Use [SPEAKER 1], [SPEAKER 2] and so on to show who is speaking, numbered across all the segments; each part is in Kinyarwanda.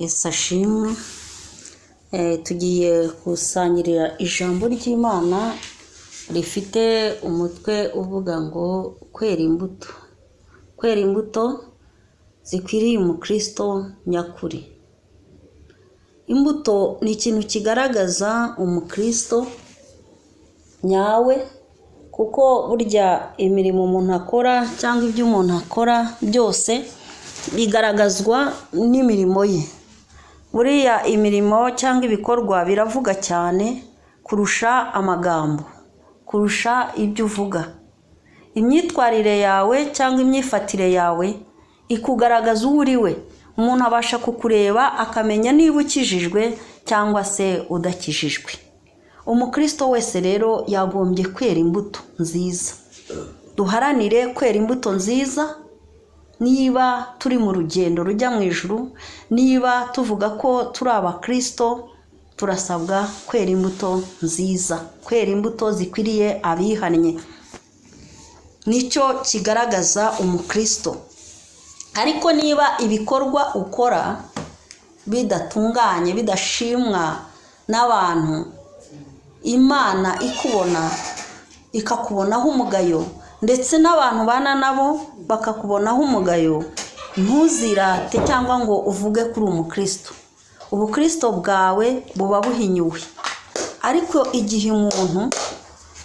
[SPEAKER 1] Esashimwe tugiye kusangirira ijambo ry'Imana rifite umutwe uvuga ngo kwera imbuto. Kwera imbuto zikwiriye umukristo nyakuri. Imbuto ni ikintu kigaragaza umukristo nyawe, kuko burya imirimo umuntu akora cyangwa ibyo umuntu akora byose bigaragazwa n'imirimo ye. Buriya imirimo cyangwa ibikorwa biravuga cyane kurusha amagambo, kurusha ibyo uvuga. Imyitwarire yawe cyangwa imyifatire yawe ikugaragaza uwo uri we. Umuntu abasha kukureba akamenya niba ukijijwe cyangwa se udakijijwe. Umukristo wese rero yagombye kwera imbuto nziza. Duharanire kwera imbuto nziza. Niba turi mu rugendo rujya mu ijuru, niba tuvuga ko turi abakristo, turasabwa kwera imbuto nziza, kwera imbuto zikwiriye abihannye. Nicyo kigaragaza umukristo. Ariko niba ibikorwa ukora bidatunganye, bidashimwa n'abantu, Imana ikubona ikakubonaho umugayo, ndetse n'abantu bana nabo bakakubonaho umugayo, ntuzirate cyangwa ngo uvuge kuri umukristo. Ubukristo bwawe buba buhinyuwe. Ariko igihe umuntu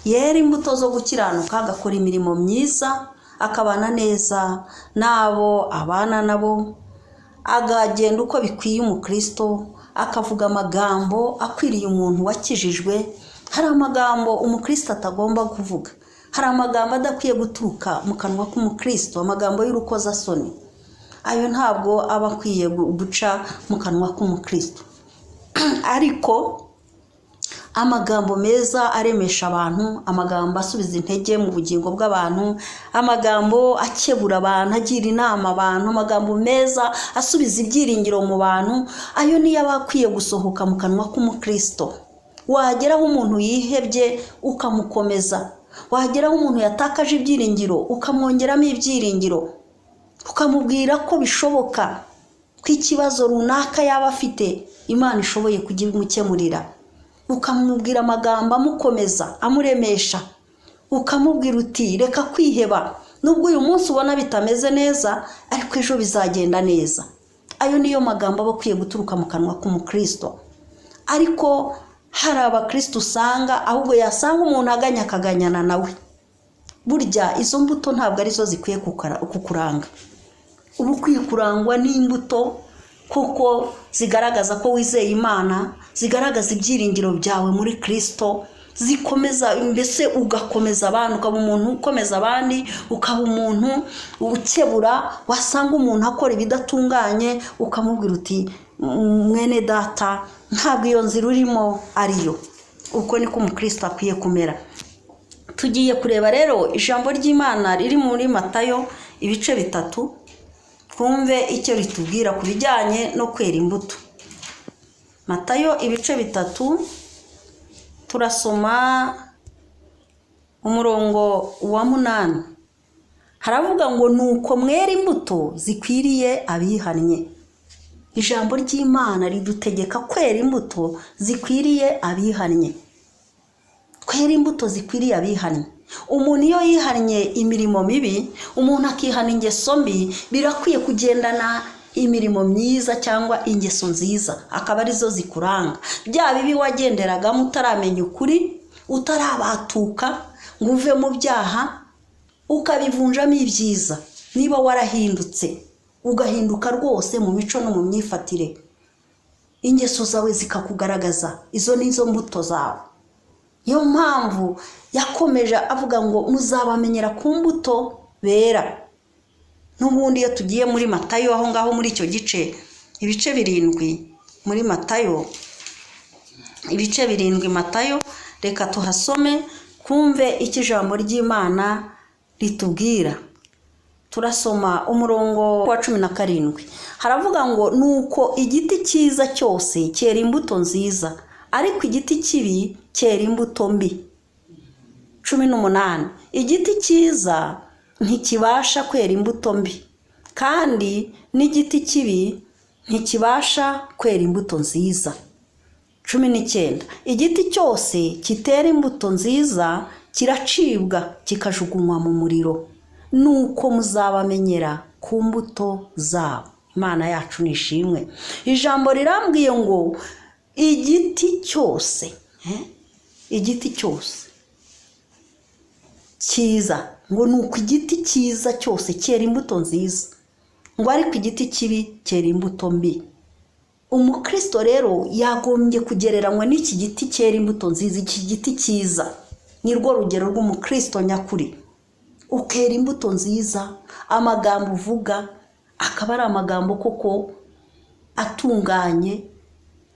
[SPEAKER 1] yera imbuto zo gukiranuka, agakora imirimo myiza, akabana neza n'abo abana nabo, agagenda uko bikwiye umukristo, akavuga amagambo akwiriye umuntu wakijijwe. Hari amagambo umukristo atagomba kuvuga. Hari amagambo adakwiye guturuka mu kanwa k'umukristo, amagambo y'urukozasoni. Ayo ntabwo aba akwiye guca mu kanwa k'umukristo. Ariko amagambo meza aremesha abantu, amagambo asubiza intege mu bugingo bw'abantu, amagambo akebura abantu, agira inama abantu, amagambo meza asubiza ibyiringiro mu bantu, ayo niyo aba akwiye gusohoka mu kanwa k'umukristo. Wageraho umuntu yihebye ukamukomeza, wageraho umuntu yatakaje ibyiringiro ukamwongeramo ibyiringiro, ukamubwira ko bishoboka ko ikibazo runaka yaba afite Imana ishoboye kugimukemurira. Ukamubwira amagambo amukomeza, amuremesha, ukamubwira uti reka kwiheba, nubwo uyu munsi ubona bitameze neza, ariko ejo bizagenda neza. Ayo niyo magambo aba akwiye guturuka mu kanwa k'umukristo. Ariko hari abakristo usanga ahubwo yasanga umuntu aganya akaganyana nawe. Burya izo mbuto ntabwo arizo zikwiye kukuranga. Uba ukwiye kurangwa n'imbuto kuko zigaragaza ko wizeye Imana, zigaragaza ibyiringiro byawe muri Kristo, zikomeza, mbese ugakomeza abantu, ukaba umuntu ukomeza abandi, ukaba umuntu ukebura. Wasanga umuntu akora ibidatunganye ukamubwira uti mwene data, ntabwo iyo nzira urimo ariyo. Uko niko umukristo akwiye kumera. Tugiye kureba rero ijambo ry'Imana riri muri Matayo ibice 3, twumve icyo ritubwira ku bijyanye no kwera imbuto. Matayo ibice 3, turasoma umurongo wa 8. Haravuga ngo nuko mwera imbuto zikwiriye abihannye. Ijambo ry'Imana ridutegeka kwera imbuto zikwiriye abihannye. Kwera imbuto zikwiriye abihannye. Umuntu iyo yihannye imirimo mibi, umuntu akihana ingeso mbi, birakwiye kugendana imirimo myiza cyangwa ingeso nziza, akaba arizo zikuranga. Bya bibi wagenderagamo utaramenya ukuri, utarabatuka ngo uve mu byaha, ukabivunjamo ibyiza. Niba warahindutse, ugahinduka rwose mu mico no mu myifatire, ingeso zawe zikakugaragaza. Izo nizo mbuto zawe. Niyo mpamvu yakomeje avuga ngo muzabamenyera ku mbuto bera. N'ubundi iyo tugiye muri Matayo, aho ngaho muri icyo gice, ibice 7 muri Matayo, ibice 7 Matayo, reka tuhasome kumve icyo ijambo ry'Imana ritubwira. Turasoma umurongo wa 17. Haravuga ngo nuko igiti cyiza cyose cyera imbuto nziza, ariko igiti kibi cyera imbuto mbi. 18. Igiti cyiza ntikibasha kwera imbuto mbi, kandi n'igiti kibi ntikibasha kwera imbuto nziza. 19 igiti cyose kitera imbuto nziza kiracibwa kikajugunywa mu muriro, nuko muzabamenyera ku mbuto zabo. Imana yacu nishimwe. Ijambo rirambwiye ngo igiti cyose cyiza, ngo nuko igiti cyiza cyose cyera imbuto nziza, ngo ariko igiti kibi cyera imbuto mbi. Umukristo rero yagombye kugereranywa n'iki giti cyera imbuto nziza. Iki giti cyiza ni rwo rugero rw'umukristo nyakuri, ukera imbuto nziza. Amagambo uvuga akaba ari amagambo koko atunganye,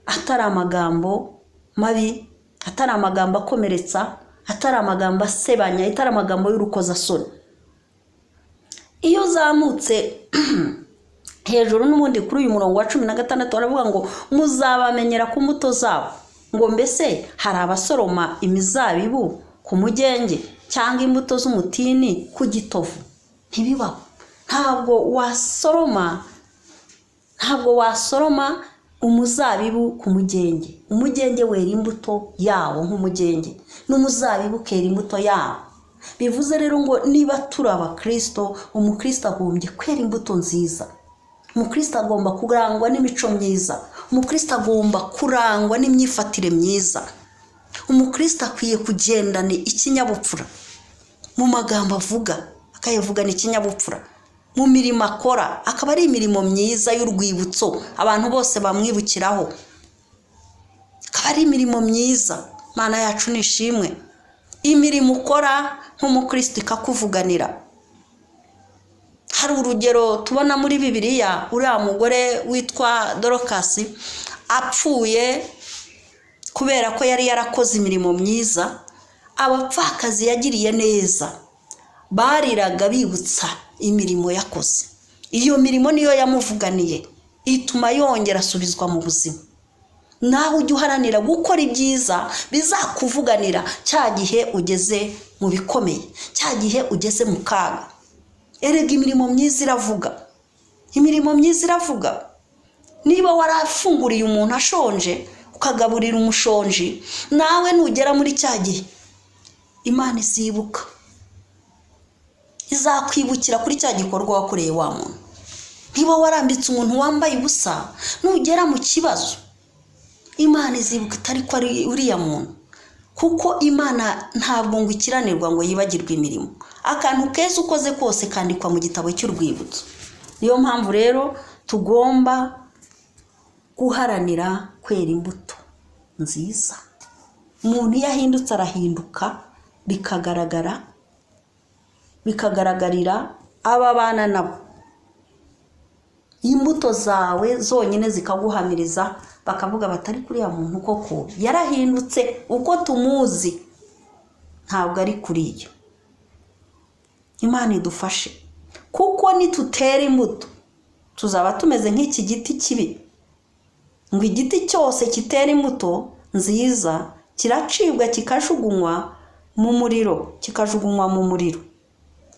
[SPEAKER 1] atari amagambo mabi, atari amagambo akomeretsa, atari amagambo asebanya, atari amagambo y'urukozasoni. Iyo zamutse hejuru n'ubundi kuri uyu murongo wa 16 baravuga ngo muzabamenyera ku mbuto zabo. Ngo mbese hari abasoroma imizabibu ku mugenge cyangwa imbuto z'umutini ku gitovu? Ntibibaho. Ntabwo wasoroma umuzabibu ku mugenge. Umugenge wera imbuto yawo nk'umugenge, n'umuzabibu kera imbuto yawo. Bivuze rero ngo niba turi abakristo, umukristo agombye kwera imbuto nziza. Umukristo agomba kurangwa n'imico myiza. Umukristo agomba kurangwa n'imyifatire myiza. Umukristo akwiye kugendana ikinyabupfura mu magambo avuga, akayavugana ikinyabupfura. Mu mirimo akora akaba ari imirimo myiza y'urwibutso, abantu bose bamwibukiraho, akaba ari imirimo myiza. Mana yacu nishimwe. Imirimo ukora nk'umukristo ikakuvuganira. Hari urugero tubona muri Bibiliya, uriya mugore witwa Dorokasi apfuye kubera ko yari yarakoze imirimo myiza. Abapfakazi yagiriye neza bariraga bibutsa imirimo yakoze. Iyo mirimo niyo yamuvuganiye, ituma yongera asubizwa mu buzima. Nawe ujye uharanira gukora ibyiza bizakuvuganira cya gihe ugeze mu bikomeye, cya gihe ugeze mu kaga. Erega imirimo myiza iravuga. Imirimo myiza iravuga. Niba warafunguriye umuntu ashonje ukagaburira umushonji, nawe nugera muri cya gihe Imana izibuka, izakwibukira kuri cya gikorwa wakoreye wa muntu. Niba warambitse umuntu wambaye ubusa, nugera mu kibazo Imana izibuka itari ko ari uriya muntu, kuko Imana ntabwo ngo ikiranirwa ngo yibagirwe imirimo. Akantu keza ukoze kose kandikwa mu gitabo cy'urwibutso. Niyo mpamvu rero tugomba guharanira kwera imbuto nziza. Umuntu yahindutse arahinduka, bikagaragarira ababana nabo. Imbuto zawe zonyine zikaguhamiriza, bakavuga batari kuri ya muntu koko yarahindutse, uko tumuzi ntabwo ari kuri iyo. Imana idufashe, kuko nitutera imbuto tuzaba tumeze nk'iki giti kibi. Ngo igiti cyose kitera imbuto nziza kiracibwa kikajugunywa mu muriro.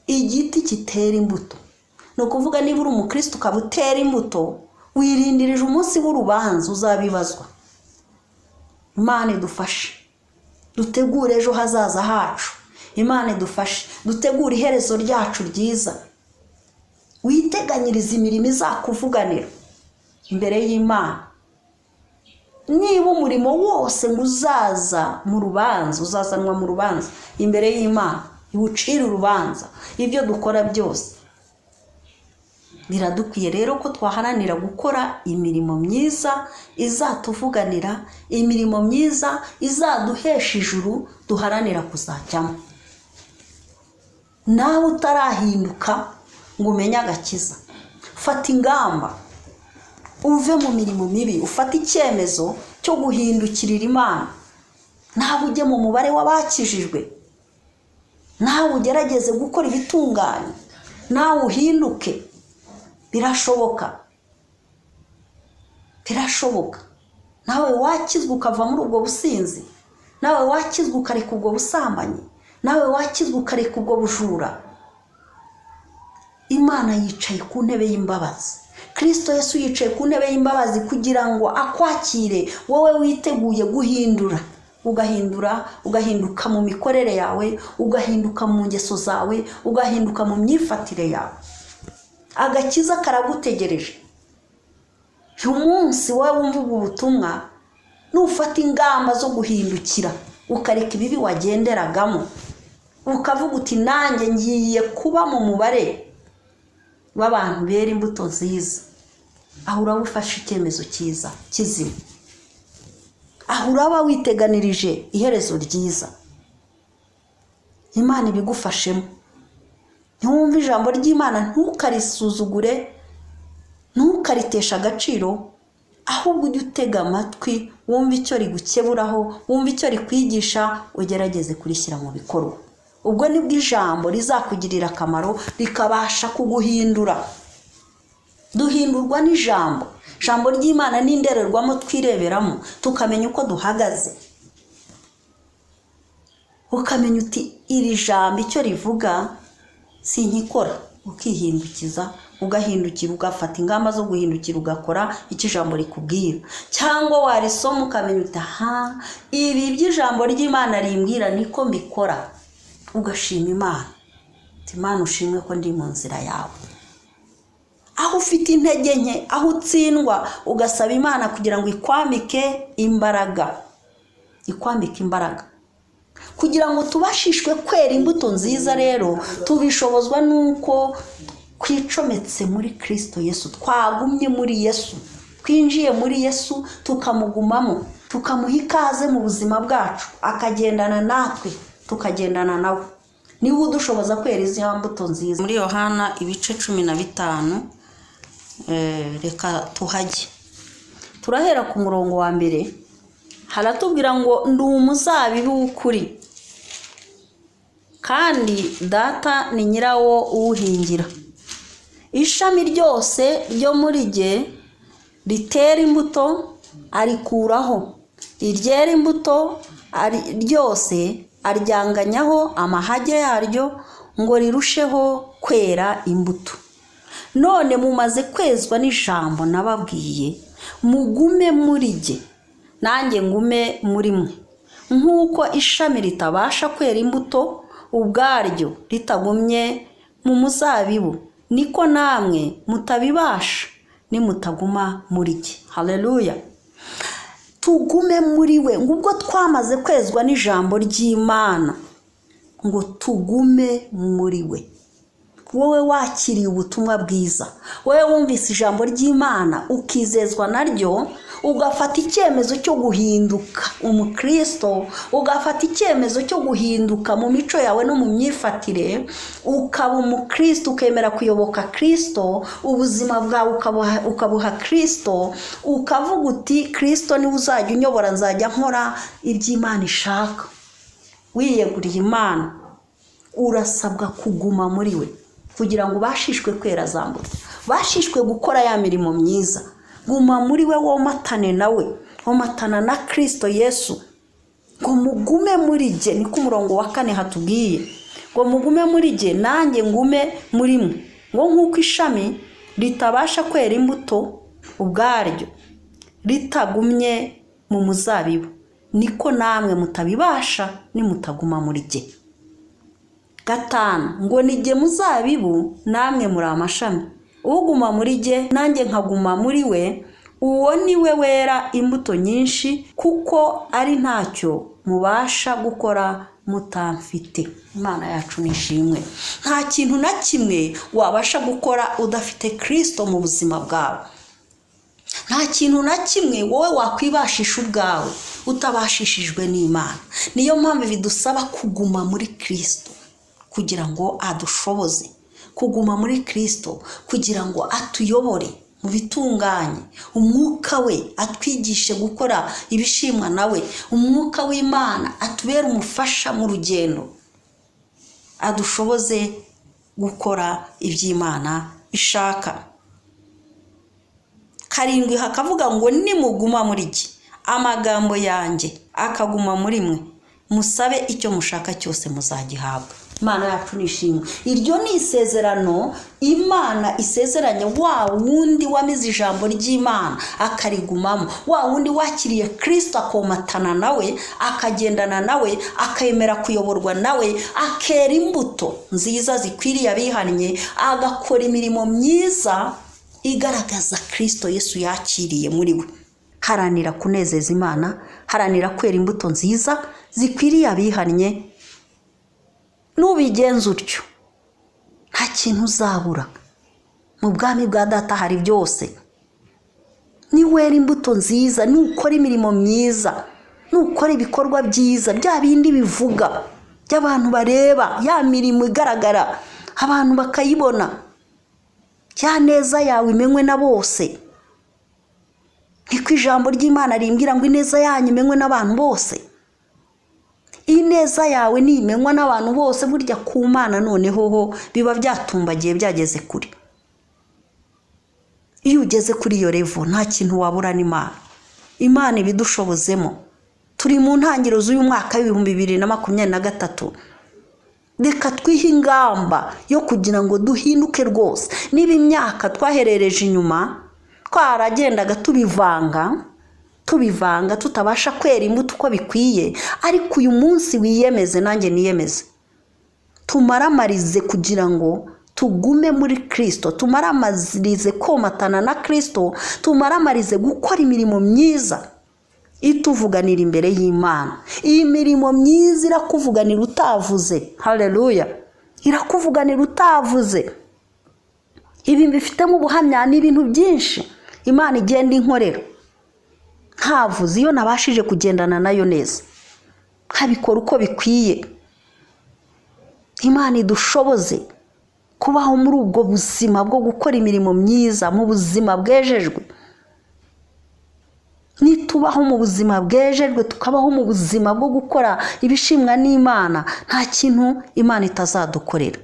[SPEAKER 1] Igiti kitera imbuto, no kuvuga niba uri umukristo ukaba utera imbuto, wirindirije umunsi w'urubanza uzabibazwa. Imana idufashe dutegure ejo hazaza hacu. Imana idufashe dutegure iherezo ryacu ryiza. Witeganyiriza imirimo izakuvuganira imbere y'Imana. Niba umurimo wose ngo uzazanwa mu rubanza imbere y'Imana, iwucira urubanza ibyo dukora byose. Biradukwiye rero ko twaharanira gukora imirimo myiza izatuvuganira, imirimo myiza izaduhesha ijuru duharanira kuzajyamo. Nawe utarahinduka ngo umenye agakiza, fata ingamba uve mu mirimo mibi, ufata icyemezo cyo guhindukirira Imana. Nawe ujye mu mubare w'abakijijwe, nawe ugerageze gukora ibitunganye, nawe uhinduke. Birashoboka. Nawe wakizwa ukava muri ubwo businzi, nawe wakizwa ukareka ubwo busambanyi, nawe wakizwa ukareka ubwo bujura. Imana yicaye ku ntebe y'imbabazi. Kristo Yesu yicaye ku ntebe y'imbabazi kugira ngo akwakire wowe witeguye guhindura, ugahinduka mu mikorere yawe, ugahinduka mu ngeso zawe, ugahinduka mu myifatire yawe. Agakiza karagutegereje. Uyu munsi wowe wumva ubu butumwa, nufata ingamba zo guhindukira ukareka ibibi wagenderagamo, ukavuga uti nanjye ngiye kuba mu mubare w'abantu bera imbuto nziza, aho uraba ufashe icyemezo cyiza kizima, aho uraba witeganirije iherezo ryiza. Imana ibigufashemo. Ntiwumve ijambo ry'Imana ntukarisuzugure, ntukaritesha agaciro, ahubwo ujye utega amatwi wumve icyo rigukeburaho, wumve icyo rikwigisha, ugerageze kurishyira mu bikorwa. Ubwo nibwo ijambo rizakugirira akamaro, rikabasha kuguhindura. Duhindurwa n'ijambo. Ijambo ry'Imana n'indererwamo twireberamo, tukamenya uko duhagaze. Ukamenya uti iri jambo icyo rivuga sinkikora, ukihindukiza, ugahindukira, ugafata ingamba zo guhindukira, ugakora icyo ijambo rikubwira. Cyangwa warisoma ukamenya uti ibi by'ijambo ry'Imana rimbwira niko mbikora, ugashima Imana. Imana ushimwe ko ndi mu nzira yawe. Aho ufite intege nke, aho utsindwa, ugasaba Imana kugira ngo ikwambike imbaraga, kugira ngo tubashishwe kwera imbuto nziza. Rero tubishobozwa nuko kwicometse muri Kristo Yesu, twagumye muri Yesu, twinjiye muri Yesu, tukamugumamo, tukamuha ikaze mu buzima bwacu, akagendana natwe, tukagendana nawe. Niwe udushoboza kwera izi mbuto nziza. Muri Yohana ibice 15, reka tuhajye. Turahera ku murongo wa mbere. Haratubwira ngo ndi umuzabibu w'ukuri, kandi data ni nyirawo uwuhingira. Ishami ryose ryo muri jye ritera imbuto arikuraho, iryera imbuto ryose aryanganyaho amahage yaryo ngo rirusheho kwera imbuto. None mumaze kwezwa n'ijambo nababwiye, mugume muri jye nanjye ngume muri mwe. Nk'uko ishami ritabasha kwera imbuto ubwaryo ritagumye mu muzabibu, niko namwe mutabibasha nimutaguma muri jye. Haleluya. Tugume muri we. Ngubwo twamaze kwezwa n'ijambo ry'Imana, ngo tugume muri we. Wowe wakiriye ubutumwa bwiza, wowe wumvise ijambo ry'Imana ukizezwa naryo, ugafata icyemezo cyo guhinduka umukristo, ugafata icyemezo cyo guhinduka mu mico yawe no mu myifatire, ukaba umukristo, ukemera kuyoboka Kristo, ubuzima bwawe ukabuha Kristo, ukavuga uti Kristo niwe uzajya unyobora, nzajya nkora iby'Imana ishaka. Wiyeguriye Imana, urasabwa kuguma muri we kugira ngo bashishwe kwera za mbuto, bashishwe gukora ya mirimo myiza. Guma muri we, womatane nawe, womatana na Kristo Yesu. Ngo mugume muri jye, niko umurongo wa 4 hatubwiye. Ngo mugume muri jye nanjye ngume muri mwe. Ngo nk'uko ishami ritabasha kwera imbuto ubwaryo ritagumye mu muzabibu, niko namwe mutabibasha nimutaguma muri jye. 5. Ngo ni jye muzabibu, namwe muri amashami. Uguma muri jye nanjye nkaguma muri we, uwo ni we wera imbuto nyinshi, kuko ari ntacyo mubasha gukora mutamfite. Imana yacu nishimwe. Nta kintu na kimwe wabasha gukora udafite Kristo mu buzima bwawe. Nta kintu na kimwe wowe wakwibashisha ubwawe utabashishijwe n'Imana. Niyo mpamvu bidusaba kuguma muri Kristo kugira ngo adushoboze, kuguma muri Kristo kugira ngo atuyobore mu bitunganye. Umwuka we atwigishe gukora ibishimwa nawe. Umwuka w'Imana atubere umufasha mu rugendo, adushoboze gukora iby'Imana ishaka. 7 hakavuga ngo nimuguma muri jye, amagambo yanjye akaguma muri mwe, musabe icyo mushaka cyose muzagihabwa. Imana yacu nishimwe. Iryo ni isezerano Imana isezeranye wa wundi wamize ijambo ry'Imana akarigumamo, wa wundi wakiriye Kristo akomatana nawe, akagendana nawe, akemera kuyoborwa nawe, akera imbuto nziza zikwiriye abihannye, agakora imirimo myiza igaragaza Kristo Yesu yakiriye muri we. Haranira kunezeza Imana, haranira kwera imbuto nziza zikwiriye abihannye. Nubigenza utyo nta kintu uzabura. Mu bwami bwa Data hari byose. Niwera imbuto nziza, nukora imirimo myiza, nukora ibikorwa byiza, bya bindi bivuga by'abantu bareba, ya mirimo igaragara abantu bakayibona, ya neza yawe imenywe na bose. Niko ijambo ry'Imana rimbwira ngo ineza yanyu imenywe n'abantu bose. Ineza yawe nimenywa n'abantu bose, burya ku Mana noneho ho biba byatumbagiye byageze kure. Iyo ugeze kuri iyo level nta kintu wabura n'Imana. Imana ibidushobozemo. Turi mu ntangiriro z'uyu mwaka w'ibihumbi 2023. Reka twihe ingamba yo kugira ngo duhinduke rwose. Niba imyaka twaherereje inyuma twaragendaga tubivanga tutabasha kwera imbuto uko bikwiye, ariko uyu munsi wiyemeze nanjye niyemeze. Tumaramarize kugira ngo tugume muri Kristo, tumaramarize komatana na Kristo, tumaramarize gukora imirimo myiza ituvuganira imbere y'Imana. Iyi mirimo myiza irakuvuganira utavuze. Haleluya. Irakuvuganira utavuze. Ibi mbifitemo ubuhamya n'ibintu byinshi Imana igenda inkorera ntavuze, iyo nabashije kugendana nayo neza, nkabikora uko bikwiye. Imana idushoboze kubaho muri ubwo buzima bwo gukora imirimo myiza, mu buzima bwejejwe. Nitubaho mu buzima bwejejwe, tukabaho mu buzima bwo gukora ibishimwa n'Imana, nta kintu Imana itazadukorera.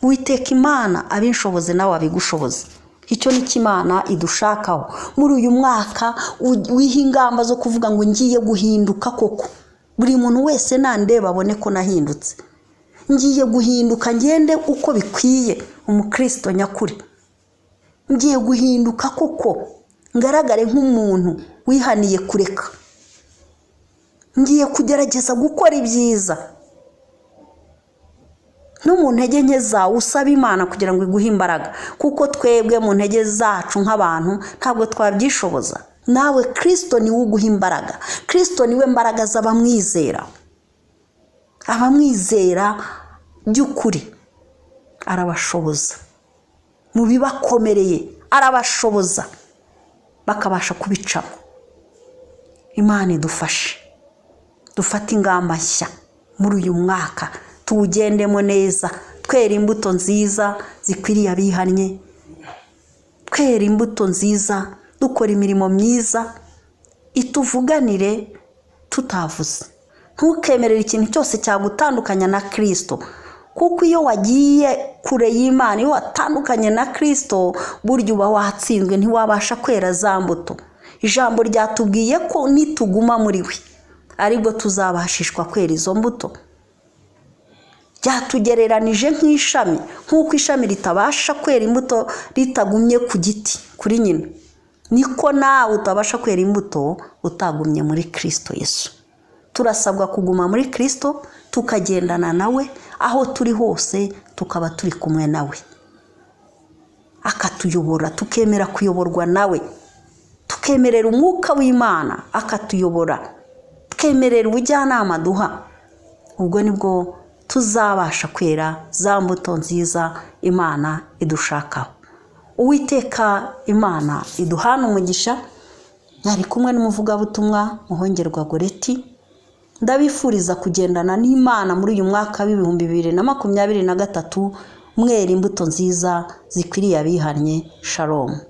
[SPEAKER 1] Uwiteka Imana abinshoboze nawe abigushoboze. Icyo ni Imana idushakaho muri uyu mwaka. Wiha ingamba zo kuvuga ngo ngiye guhinduka koko. Buri muntu wese nandeba abone ko nahindutse. Ngiye guhinduka, ngende uko bikwiye, umukristo nyakuri. Ngiye guhinduka koko, ngaragare nk'umuntu wihaniye kureka. Ngiye kugerageza gukora ibyiza. No mu ntege nke zawe usaba Imana kugira ngo iguhe imbaraga, kuko twebwe mu ntege zacu nk'abantu ntabwo twabyishoboza. Nawe Kristo niwe uguha imbaraga. Kristo niwe mbaraga z'abamwizera. Abamwizera by'ukuri arabashoboza. Mu bibakomereye arabashoboza bakabasha kubicamo. Imana idufashe. Dufate ingamba nshya muri uyu mwaka, tuwugendemo neza, twera imbuto nziza zikwiriye abihannye, twera imbuto nziza, dukora imirimo myiza ituvuganire tutavuze. Ntukemerere ikintu cyose cyagutandukanya na Kristo, kuko iyo wagiye kure y'Imana, iyo watandukanye na Kristo, burya uba watsinzwe, ntiwabasha kwera za mbuto. Ijambo ryatubwiye ko nituguma muri we aribwo tuzabashishwa kwera izo mbuto. Byatugereranije nk'ishami, nk'uko ishami ritabasha kwera imbuto ritagumye ku giti kuri nyina, niko nawe utabasha kwera imbuto utagumye muri Kristo Yesu. Turasabwa kuguma muri Kristo, tukagendana nawe aho turi hose, tukaba turi kumwe nawe, akatuyobora, tukemera kuyoborwa nawe, tukemerera umwuka w'Imana akatuyobora, tukemerera ubujyanama duha. Ubwo nibwo tuzabasha kwera za mbuto nziza Imana idushakaho. Uwiteka Imana iduhana umugisha. Nari kumwe n'umuvugabutumwa Muhongerwa Goreti. Ndabifuriza kugendana n'Imana muri uyu mwaka w'ibihumbi 2023, mwera imbuto nziza zikwiriye abihannye. Shalom.